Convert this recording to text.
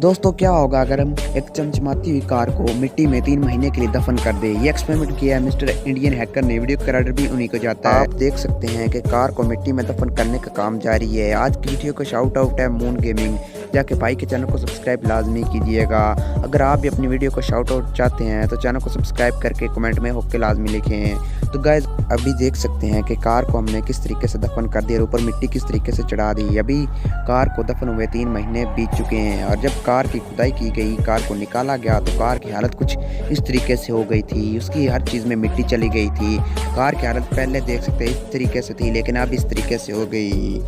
दोस्तों क्या होगा अगर हम एक चमचमाती हुई कार को मिट्टी में 3 महीने के लिए दफन कर दे। ये एक्सपेरिमेंट किया है मिस्टर इंडियन हैकर ने। वीडियो क्रेडिट भी उन्हीं को जाता है। आप देख सकते हैं कि कार को मिट्टी में दफन करने का काम जारी है। आज की वीडियो को शाउट आउट है मून गेमिंग। जाके भाई के चैनल को सब्सक्राइब लाजमी कीजिएगा। अगर आप भी अपनी वीडियो को शाउट आउट चाहते हैं तो चैनल को सब्सक्राइब करके कमेंट में होके लाजमी लिखें। तो गाइज अभी देख सकते हैं कि कार को हमने किस तरीके से दफन कर दिया और ऊपर मिट्टी किस तरीके से चढ़ा दी। अभी कार को दफन हुए 3 महीने बीत चुके हैं और जब कार की खुदाई की गई, कार को निकाला गया तो कार की हालत कुछ इस तरीके से हो गई थी। उसकी हर चीज़ में मिट्टी चली गई थी। कार की हालत पहले देख सकते हैं इस तरीके से थी, लेकिन अब इस तरीके से हो गई।